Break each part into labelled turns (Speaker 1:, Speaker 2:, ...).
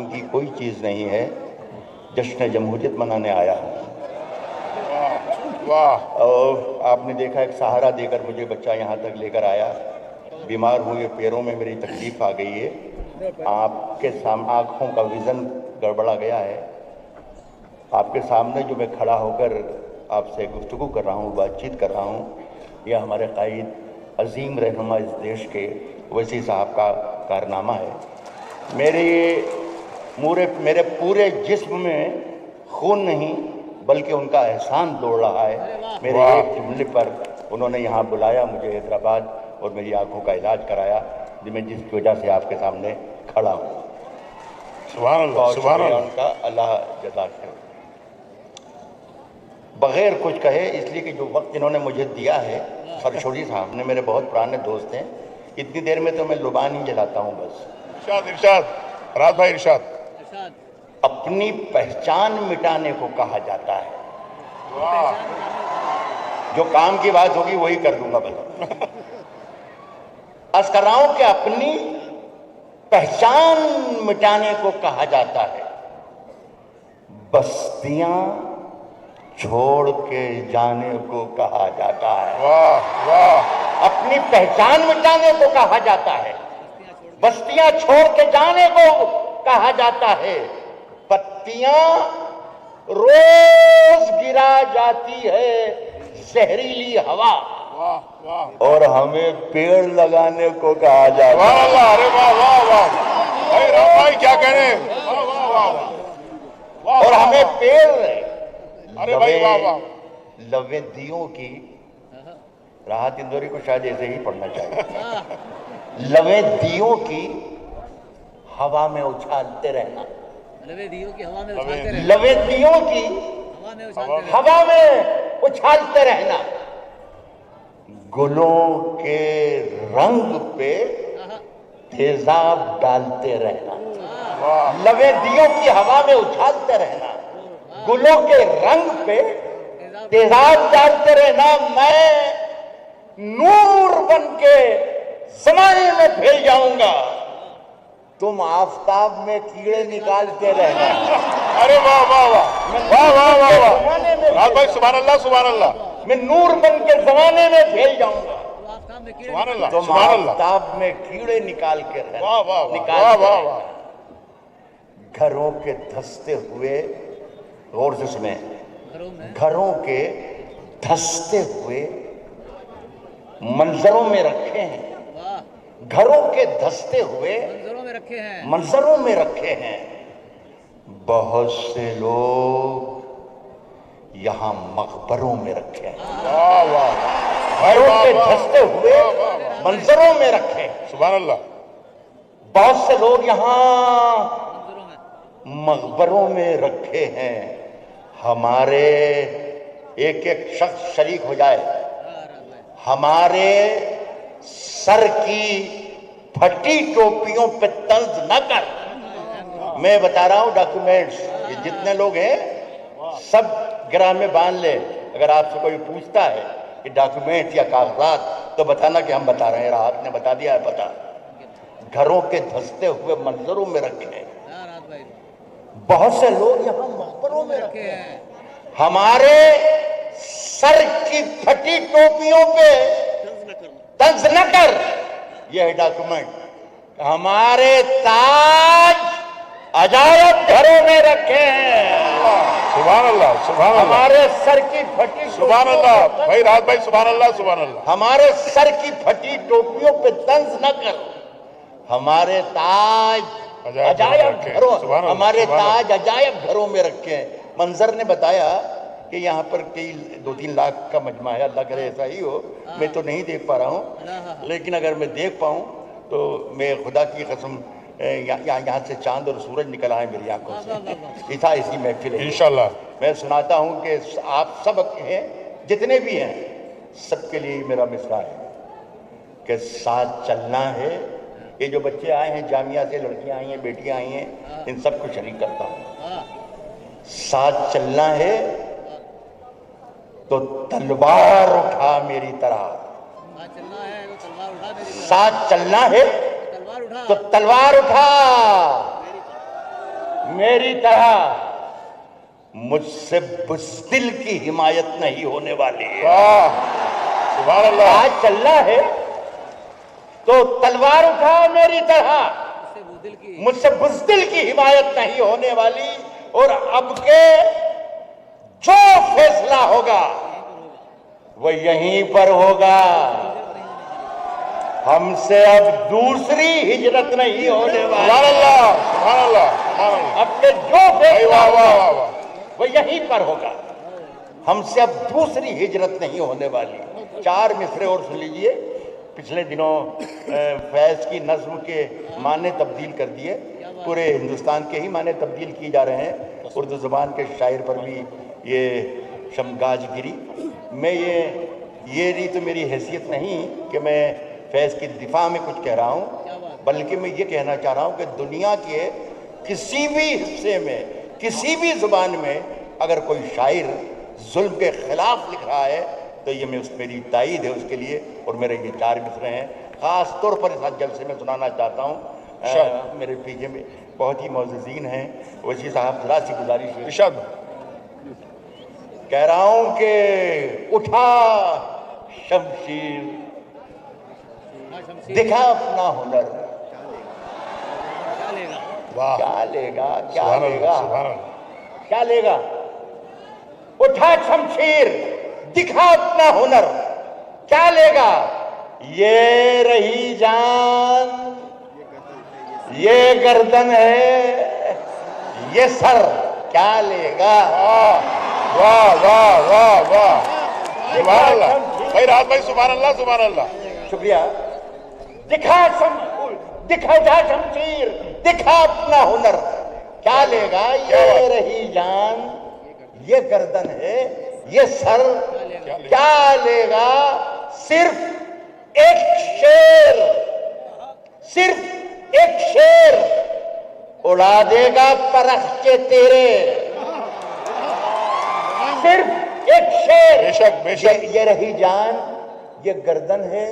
Speaker 1: کی کوئی چیز نہیں ہے، جشن جمہوریت منانے آیا ہوں۔ اور آپ نے دیکھا ایک سہارا دے کر مجھے بچہ یہاں تک لے کر آیا، بیمار ہوئے پیروں میں میری تکلیف آ گئی ہے، آپ کے سامنے آنکھوں کا ویژن گڑبڑا گیا ہے، آپ کے سامنے جو میں کھڑا ہو کر آپ سے گفتگو کر رہا ہوں، بات چیت کر رہا ہوں، یہ ہمارے قائد عظیم رہنما اس دیش کے ویسی صاحب کا کارنامہ ہے۔ میرے پورے جسم میں خون نہیں بلکہ ان کا احسان دوڑ رہا ہے۔ میرے ایک جملے پر انہوں نے یہاں بلایا مجھے حیدرآباد اور میری آنکھوں کا علاج کرایا، میں جس کی وجہ سے آپ کے سامنے کھڑا ہوں۔
Speaker 2: سبحان اللہ، سبحان اللہ۔
Speaker 1: ان کا اللہ جزا کرے۔ بغیر کچھ کہے، اس لیے کہ جو وقت انہوں نے مجھے دیا ہے، فرشوری صاحب نے میرے بہت پرانے دوست ہیں، اتنی دیر میں تو میں لبان ہی جلاتا ہوں بس۔
Speaker 2: ارشاد رات بھائی، ارشاد۔
Speaker 1: اپنی پہچان مٹانے کو کہا جاتا ہے۔ جو کام کی بات ہوگی وہی کر دوں گا بس۔ عرض کر رہا ہوں کہ اپنی پہچان مٹانے کو کہا جاتا ہے، بستیاں چھوڑ کے جانے کو کہا جاتا ہے۔
Speaker 2: واہ واہ۔
Speaker 1: اپنی پہچان مٹانے کو کہا جاتا ہے، بستیاں چھوڑ کے جانے کو کہا جاتا ہے، پتیاں روز گرا جاتی ہے زہریلی ہوا، اور ہمیں پیڑ لگانے کو کہا جاتا ہے۔
Speaker 2: سبحان اللہ، ارے واہ واہ واہ۔ بھائی رات بھائی کیا کہنے، واہ واہ واہ۔
Speaker 1: اور ہمیں پیڑ
Speaker 2: ارے بھائی واہ واہ۔
Speaker 1: لوے دیوں کی، راحت اندوری کو شاید ایسے ہی پڑھنا چاہیے، لوے دیوں کی ہوا میں اچھالتے رہنا،
Speaker 3: لوے دیوں کی ہوا میں اچھالتے رہنا،
Speaker 1: لوے دیوں کی ہوا میں اچھالتے رہنا، گلوں کے رنگ پہ تیزاب ڈالتے رہنا، لوے دیوں کی ہوا میں اچھالتے رہنا، گلوں کے رنگ پہ تیزاب ڈالتے رہنا، میں نور بن کے زمانے میں پھیل جاؤں گا، تم آفتاب میں کیڑے نکالتے رہنا۔
Speaker 2: ارے واہ واہ واہ واہ واہ واہ واہ۔ رات بھائی سبحان اللہ، سبحان اللہ۔
Speaker 1: میں نور بن کے زمانے میں پھیل جاؤں گا،
Speaker 2: سبحان اللہ،
Speaker 1: تم
Speaker 2: سبحان اللہ۔
Speaker 1: آفتاب میں کیڑے نکال کے رہنا۔
Speaker 2: واہ واہ
Speaker 1: نکال
Speaker 2: واہ
Speaker 1: کے
Speaker 2: واہ
Speaker 1: رہنا۔
Speaker 2: واہ۔
Speaker 1: گھروں کے دھستے ہوئے، غور سے سنیں، گھروں کے دھستے ہوئے منظروں میں رکھے ہیں، گھروں کے دھستے ہوئے منظروں میں رکھے ہیں، بہت سے لوگ یہاں مقبروں میں رکھے ہیں،
Speaker 2: واہ واہ۔
Speaker 1: گھروں کے دھستے ہوئے منظروں میں رکھے ہیں،
Speaker 2: سبحان اللہ۔
Speaker 1: بہت سے لوگ یہاں مقبروں میں رکھے ہیں، ہمارے ایک ایک شخص شریک ہو جائے، ہمارے سر کی پھٹی ٹوپیوں پہ طنز نہ کر۔ میں بتا رہا ہوں ڈاکومنٹس، یہ جتنے لوگ ہیں سب گرام میں باندھ لے، اگر آپ سے کوئی پوچھتا ہے کہ ڈاکومنٹ یا کاغذات تو بتانا کہ ہم بتا رہے ہیں، راحت نے بتا دیا ہے پتا۔ گھروں کے دھستے ہوئے منظروں میں رکھے ہیں، بہت سے لوگ یہاں مقبروں میں رکھے ہیں، ہمارے سر کی پھٹی ٹوپیوں پہ طنز نہ کر، یہ ہے ڈاکومنٹ۔ ہمارے تاج عجائب گھروں میں رکھے ہیں،
Speaker 2: سبحان اللہ، سبحان اللہ۔
Speaker 1: ہمارے سر کی پھٹی
Speaker 2: سبحان اللہ بھائی، رات بھائی سبحان اللہ، سبحان اللہ۔
Speaker 1: ہمارے سر کی پھٹی ٹوپیوں پہ طنز نہ کر، ہمارے تاج عجائب گھروں، ہمارے تاج عجائب گھروں میں رکھے ہیں۔ منظر نے بتایا کہ یہاں پر کئی 2-3 لاکھ کا مجمع ہے، اللہ کرے ایسا ہی ہو، میں تو نہیں دیکھ پا رہا ہوں، لیکن اگر میں دیکھ پاؤں تو میں خدا کی قسم یہاں سے چاند اور سورج نکل آئے میری آنکھوں سے، ایسی محفل ہے۔
Speaker 2: انشاءاللہ
Speaker 1: میں سناتا ہوں کہ آپ سب ہیں، جتنے بھی ہیں، سب کے لیے میرا مصرع ہے کہ ساتھ چلنا ہے۔ یہ جو بچے آئے ہیں جامعہ سے، لڑکیاں آئی ہیں، بیٹیاں آئی ہیں، ان سب کو شریک کرتا ہوں۔ ساتھ چلنا ہے تو تلوار اٹھا میری طرح، ساتھ چلنا ہے تو تلوار اٹھا میری طرح مجھ سے بزدل کی حمایت نہیں ہونے والی ہے.
Speaker 2: واہ سبحان اللہ.
Speaker 1: آج چلنا ہے تو تلوار اٹھا میری طرح.
Speaker 3: اس سے وہ دل کی
Speaker 1: مجھ سے بزدل کی حمایت نہیں ہونے والی. اور اب کے جو فیصلہ ہوگا وہ یہیں پر ہوگا. ہم سے اب دوسری ہجرت نہیں ہونے والی.
Speaker 2: سبحان اللہ سبحان اللہ سبحان اللہ.
Speaker 1: اب کے جو فیصلہ
Speaker 2: واہ واہ
Speaker 1: ہوگا
Speaker 2: واہ واہ.
Speaker 1: وہ یہیں پر ہوگا. ہم سے اب دوسری ہجرت نہیں ہونے والی. 4 مصرے اور سن لیجئے. پچھلے دنوں فیض کی نظم کے معنی تبدیل کر دیے. پورے ہندوستان کے ہی معنی تبدیل کی جا رہے ہیں. اردو زبان کے شاعر پر بھی یہ شمگاج گری. میں یہ نہیں تو میری حیثیت نہیں کہ میں فیض کی دفاع میں کچھ کہہ رہا ہوں، بلکہ میں یہ کہنا چاہ رہا ہوں کہ دنیا کے کسی بھی حصے میں کسی بھی زبان میں اگر کوئی شاعر ظلم کے خلاف لکھ رہا ہے تو یہ میری تائید ہے اس کے لیے. اور میرے یہ 4 مصرے ہیں خاص طور پر اس جلسے میں سنانا چاہتا ہوں. میرے پیچھے میں بہت ہی معززین ہیں. وسیع صاحب ذرا سی گزارش ہے.
Speaker 2: ارشاد.
Speaker 1: کہہ رہا ہوں کہ اٹھا شمشیر دکھا اپنا ہنر.
Speaker 3: کیا لے گا
Speaker 2: واہ
Speaker 1: کیا لے گا کیا
Speaker 2: سبحان
Speaker 1: لے
Speaker 2: اللہ
Speaker 1: گا
Speaker 2: سبحان اللہ.
Speaker 1: کیا لے گا. اٹھا شمشیر دکھا اپنا ہنر کیا لے گا. یہ رہی جان یہ گردن ہے یہ سر کیا لے گا.
Speaker 2: واہ واہ واہ واہ سبحان اللہ. بھائی راحت بھائی سبحان اللہ سبحان اللہ.
Speaker 1: شکریہ. دکھا جا شمشیر دکھا اپنا ہنر کیا لے گا. یہ رہی جان یہ گردن ہے یہ سر کیا لے گا. صرف ایک شیر اڑا دے گا پرخچے تیرے. صرف ایک شیر.
Speaker 2: بے شک بے شک.
Speaker 1: یہ رہی جان یہ گردن ہے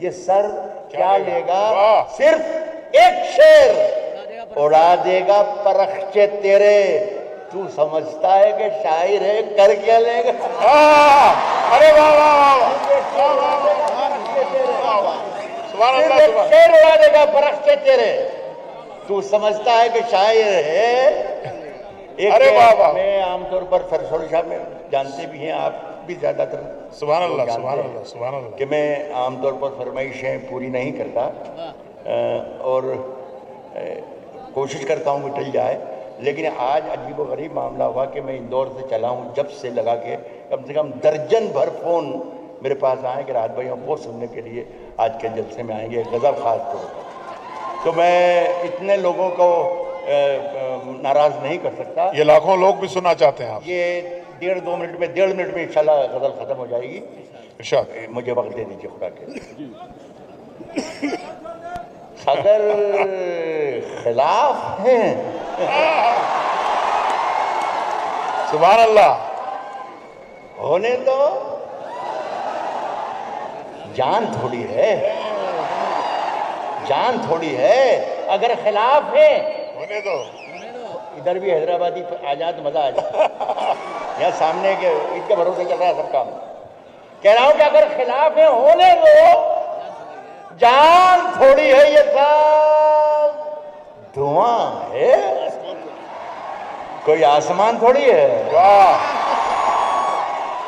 Speaker 1: یہ سر کیا لے گا.
Speaker 2: واہ.
Speaker 1: صرف ایک شیر اڑا دے گا پرخچے تیرے. تو سمجھتا ہے کہ شاعر ہے کر کیا لے گا.
Speaker 2: ارے واہ واہ واہ سبحان
Speaker 1: صرف
Speaker 2: اللہ
Speaker 1: ایک
Speaker 2: سبحان.
Speaker 1: شیر اڑا دے گا پرخچے تیرے. تو سمجھتا ہے کہ شاعر ہے.
Speaker 2: ارے واہ واہ.
Speaker 1: میں عام طور پر فرسول شاہ میں جانتے بھی ہیں آپ بھی زیادہ تر
Speaker 2: سبحان اللہ
Speaker 1: جانتے
Speaker 2: سبحان
Speaker 1: ہیں
Speaker 2: اللہ سبحان اللہ.
Speaker 1: کہ میں عام طور پر فرمائشیں پوری نہیں کرتا اور کوشش کرتا ہوں کہ ٹل جائے. لیکن آج عجیب و غریب معاملہ ہوا کہ میں اندور سے چلا ہوں جب سے لگا کے کم سے کم درجن بھر فون میرے پاس آئے کہ راحت بھائی ہم وہ سننے کے لیے آج کے جلسے میں آئیں گے غزل خاص طور پر. تو میں اتنے لوگوں کو ناراض نہیں کر سکتا.
Speaker 2: یہ لاکھوں لوگ بھی سننا چاہتے ہیں آپ.
Speaker 1: یہ 1.5 منٹ میں 1.5 منٹ میں انشاءاللہ غزل ختم ہو جائے گی.
Speaker 2: ارشاد.
Speaker 1: مجھے وقت دے دیجیے خدا کے. اگر خلاف ہیں
Speaker 2: سبحان اللہ.
Speaker 1: ہونے تو جان تھوڑی ہے جان تھوڑی ہے. اگر خلاف ہے
Speaker 2: ہونے دو.
Speaker 1: ادھر بھی حیدرآبادی آ جائے تو مزہ آ جائے. یہاں سامنے کے ان کے بھروسے چل رہا ہے سب کام. کہہ رہا ہوں کہ اگر خلاف ہے ہونے دو. جان تھوڑی ہے یہ سب دھواں ہے کوئی آسمان تھوڑی ہے.
Speaker 2: واہ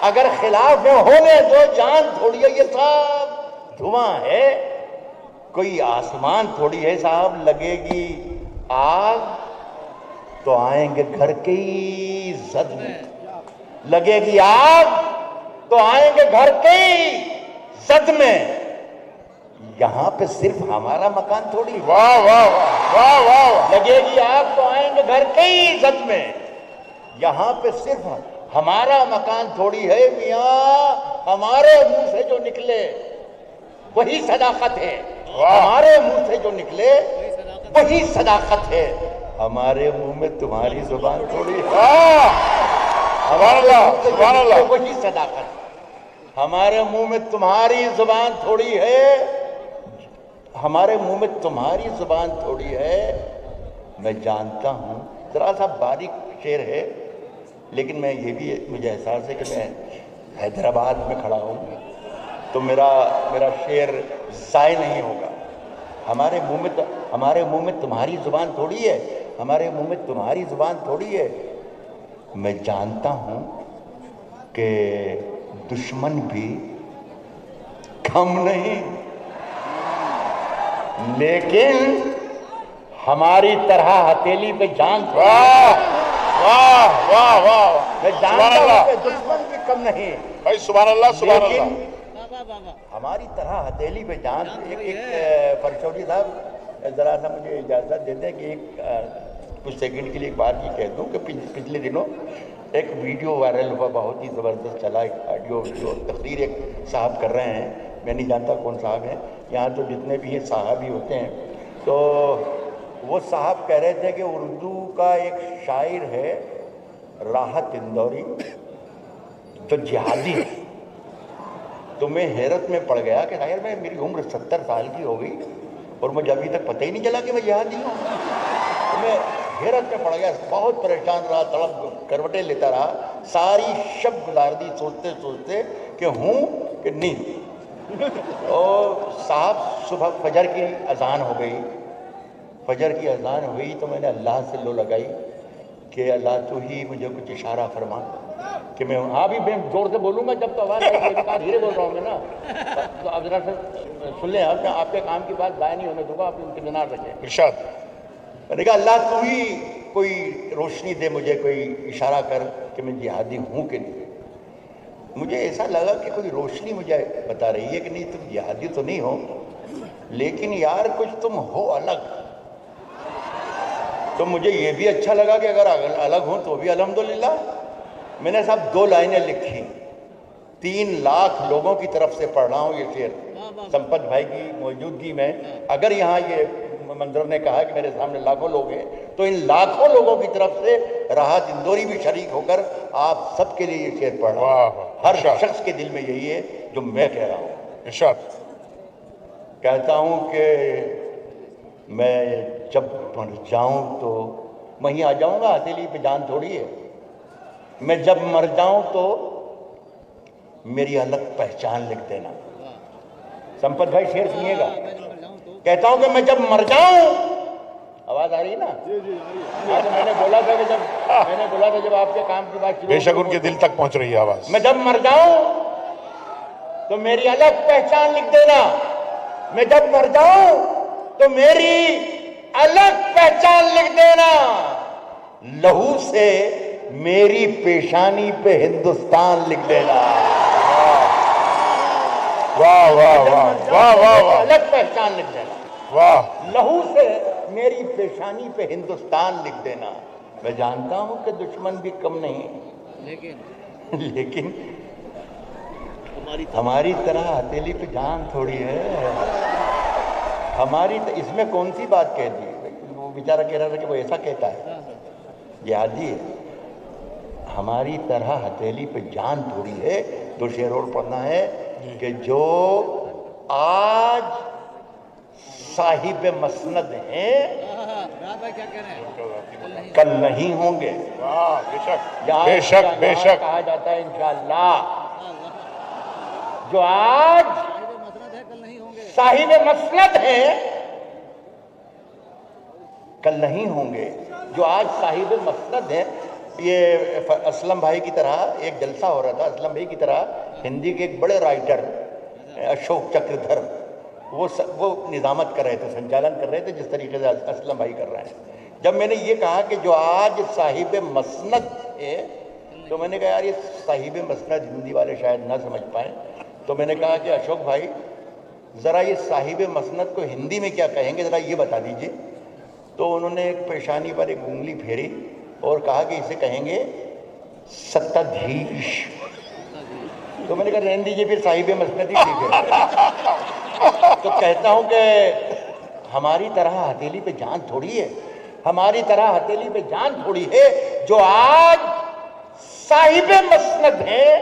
Speaker 1: اگر خلاف ہے ہونے دو. جان تھوڑی ہے یہ سب دھواں ہے کوئی آسمان تھوڑی ہے. صاحب لگے گی آگ تو آئیں گے گھر کی زد میں. لگے گی آگ تو آئیں گے گھر کی زد میں. یہاں پہ صرف ہمارا مکان تھوڑی.
Speaker 2: واہ واہ واہ واہ واہ.
Speaker 1: لگے گی آگ تو آئیں گے گھر کی زد میں. یہاں پہ صرف ہمارا مکان تھوڑی ہے میاں. ہمارے منہ سے جو نکلے وہی صداقت ہے. ہمارے منہ سے جو نکلے وہی صداقت ہے. ہمارے منہ میں تمہاری زبان تھوڑی ہے.
Speaker 2: سبحان اللہ سبحان اللہ.
Speaker 1: وہی صداقت. ہمارے منہ میں تمہاری زبان تھوڑی ہے. ہمارے منہ میں تمہاری زبان تھوڑی ہے. میں جانتا ہوں ذرا سا باریک شعر ہے، لیکن میں یہ بھی مجھے احساس ہے کہ میں حیدرآباد میں کھڑا ہوں تو میرا شعر ضائع نہیں ہوگا۔ ہمارے منہ میں تمہاری زبان تھوڑی ہے، ہمارے منہ میں تمہاری زبان تھوڑی ہے۔ میں جانتا ہوں کہ دشمن بھی کم نہیں، لیکن ہماری طرح ہتھیلی پہ جان
Speaker 2: واہ واہ واہ واہ،
Speaker 1: میں
Speaker 2: سبحان
Speaker 1: جانتا ہوں
Speaker 2: اللہ
Speaker 1: کہ دشمن بھی کم نہیں،
Speaker 2: بھائی، سبحان اللہ سبحان
Speaker 1: لیکن
Speaker 2: اللہ۔
Speaker 3: واہ واہ واہ واہ،
Speaker 1: ہماری طرح ہتھیلی پہ جان۔ فرشوٹی صاحب ذرا سا مجھے اجازت دے دیں کہ کچھ سیکنڈ کے لیے ایک بات یہ کہہ دوں کہ پچھلے دنوں ایک ویڈیو وائرل ہوا، بہت ہی زبردست چلا، ایک آڈیو تقریر ایک صاحب کر رہے ہیں، میں نہیں جانتا کون صاحب ہیں، یہاں تو جتنے بھی ہیں صاحب ہی ہوتے ہیں۔ تو وہ صاحب کہہ رہے تھے کہ اردو کا ایک شاعر ہے راحت اندوری جو جہادی ہے۔ تو میں حیرت میں پڑ گیا کہ خیر میری عمر 70 سال کی ہو گئی اور مجھے ابھی تک پتہ ہی نہیں چلا کہ میں جہادی ہوں۔ تو میں حیرت میں پڑ گیا، بہت پریشان رہا، تڑپ کروٹیں لیتا رہا، ساری شب گزار دی سوچتے سوچتے کہ ہوں کہ نہیں۔ اور صاحب صبح فجر کی اذان ہو گئی، فجر کی اذان ہوئی تو میں نے اللہ سے لو لگائی کہ اللہ تو ہی مجھے کچھ اشارہ فرما کہ میں ہاں بھی میں زور سے بولوں گا جب تو آواز آئے گی، دھیرے بول رہا ہوں گے نا، تو اب ذرا سن لیں، آپ کے کام کی بات ضائع نہیں ہونے دوں گا، آپ انتظار رکھیں۔
Speaker 2: ارشاد۔
Speaker 1: میں نے کہا اللہ تو ہی کوئی روشنی دے مجھے، کوئی اشارہ کر کہ میں جہادی ہوں کہ نہیں۔ مجھے ایسا لگا کہ کوئی روشنی مجھے بتا رہی ہے کہ نہیں تم جہادی تو نہیں ہو، لیکن یار کچھ تم ہو الگ۔ تو مجھے یہ بھی اچھا لگا کہ اگر الگ ہوں تو بھی الحمدللہ۔ میں نے صاحب 2 لائنیں لکھی، 3 لاکھ لوگوں کی طرف سے پڑھ رہا ہوں یہ شعر سمپت بھائی کی موجودگی میں۔ اگر یہاں یہ منظر نے کہا کہ میرے سامنے لاکھوں لوگ ہیں تو ان لاکھوں لوگوں کی طرف سے راحت اندوری بھی شریک ہو کر آپ سب کے لیے یہ شعر پڑھ رہا ہوں۔ ہر شخص کے دل میں یہی ہے جو میں کہہ رہا ہوں۔
Speaker 2: ارشاد۔
Speaker 1: کہتا ہوں کہ میں جب مر جاؤں تو وہیں آ جاؤں گا، ہتھیلی پہ جان تھوڑی ہے۔ میں جب مر جاؤں تو میری الگ پہچان لکھ دینا۔ سمپت بھائی شعر سنیے گا۔ کہتا ہوں کہ میں جب مر جاؤں، آواز آ رہی ہے نا؟ میں نے بولا تھا کہ جب آپ کے کام کی بات شروع
Speaker 2: بے شک ان کے دل تک پہنچ رہی ہے آواز۔
Speaker 1: میں جب مر جاؤں تو میری الگ پہچان لکھ دینا۔ میں جب مر جاؤں تو میری الگ پہچان لکھ دینا۔ لہو سے میری پیشانی پہ ہندوستان لکھ دینا۔
Speaker 2: واہ واہ واہ واہ واہ واہ
Speaker 1: الگ پہچان لکھ دینا۔
Speaker 2: واہ،
Speaker 1: لہو سے میری پیشانی پہ ہندوستان لکھ دینا۔ میں جانتا ہوں کہ دشمن بھی کم نہیں، لیکن ہماری طرح ہتھیلی پہ جان تھوڑی ہے۔ اس میں کون سی بات کہہ دی؟ وہ بیچارہ کہہ رہا تھا کہ وہ ایسا کہتا ہے، جہادی ہے۔ ہماری طرح ہتھیلی پہ جان تھوڑی ہے۔ 2 شعر اور پڑھنا ہے کہ جو آج صاحب مسند ہیں کل نہیں ہوں گے۔
Speaker 2: واہ، بے شک
Speaker 1: یہاں
Speaker 2: بے شک بے شک۔
Speaker 1: کہا جاتا ہے انشاءاللہ جو آج صاحب مسند ہیں کل نہیں ہوں گے۔ جو آج صاحب مسند ہیں، یہ اسلم بھائی کی طرح ایک جلسہ ہو رہا تھا، اسلم بھائی کی طرح ہندی کے ایک بڑے رائٹر اشوک چکردھر، وہ نظامت کر رہے تھے، سنچالن کر رہے تھے جس طریقے سے اسلم بھائی کر رہے ہیں۔ جب میں نے یہ کہا کہ جو آج صاحب مسند ہے، تو میں نے کہا یار یہ صاحب مسند ہندی والے شاید نہ سمجھ پائیں، تو میں نے کہا کہ اشوک بھائی ذرا یہ صاحب مسند کو ہندی میں کیا کہیں گے، ذرا یہ بتا دیجئے۔ تو انہوں نے ایک پیشانی پر ایک انگلی پھیری اور کہا کہ اسے کہیں گے ستادھیش۔ تو میں نے کہا رہنے دیجیے پھر صاحب مسند ہی ٹھیک ہے۔ تو کہتا ہوں کہ ہماری طرح ہتھیلی پہ جان تھوڑی ہے، ہماری طرح ہتھیلی پہ جان تھوڑی ہے۔ جو آج صاحب مسند ہیں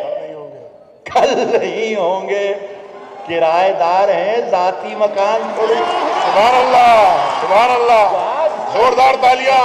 Speaker 1: کل نہیں ہوں گے، کرایہ دار ہیں ذاتی مکان تھوڑی۔
Speaker 2: سبحان اللہ سبحان اللہ، زوردار تالیاں۔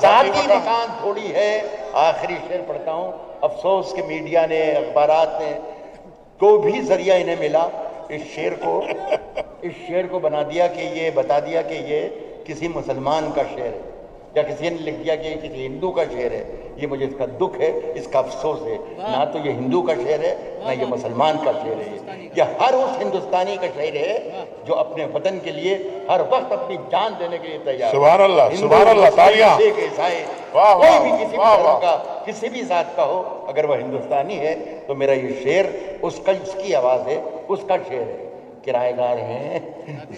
Speaker 1: ذاتی مکان تھوڑی ہے. آخری شعر پڑھتا ہوں. افسوس کہ میڈیا نے، اخبارات نے کو بھی ذریعہ انہیں ملا اس شعر کو بنا دیا کہ یہ بتا دیا کہ یہ کسی مسلمان کا شعر ہے، یا کسی نے لکھ دیا کہ یہ کسی ہندو کا شعر ہے. یہ مجھے اس کا دکھ ہے، اس کا افسوس ہے. نہ تو یہ ہندو کا شعر ہے، نہ یہ مسلمان کا شعر ہے. یہ ہر اس ہندوستانی کا شعر ہے جو اپنے وطن کے لیے ہر وقت اپنی جان دینے کے لیے تیار ہے.
Speaker 2: سبحان اللہ،
Speaker 1: ہندو،
Speaker 2: سبحان اللہ،
Speaker 1: مسلم،
Speaker 2: تالیاں.
Speaker 1: سکھ، عیسائی،
Speaker 2: واہ،
Speaker 1: کوئی
Speaker 2: واہ،
Speaker 1: بھی کسی بھی
Speaker 2: واہ،
Speaker 1: دھرم
Speaker 2: واہ.
Speaker 1: کا، کسی بھی ذات کا ہو، اگر وہ ہندوستانی ہے تو میرا یہ شعر اس کی آواز ہے، اس کا شعر ہے. کرائے دار ہیں،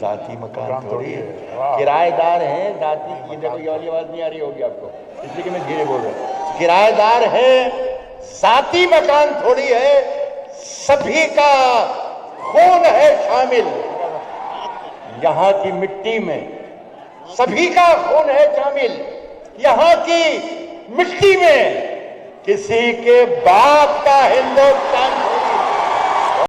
Speaker 1: ذاتی مکان تھوڑی ہے. کرائے دار ہیں ذاتی، یہ دیکھو یہ والی آواز نہیں آ رہی ہوگی آپ کو، اس لیے کہ میں دھیرے بول رہا ہوں. کرائے دار ہیں، ذاتی مکان تھوڑی ہے، سبھی کا خون ہے شامل یہاں کی مٹی میں. سبھی کا خون ہے شامل یہاں کی مٹی میں. کسی کے باپ کا ہندوستان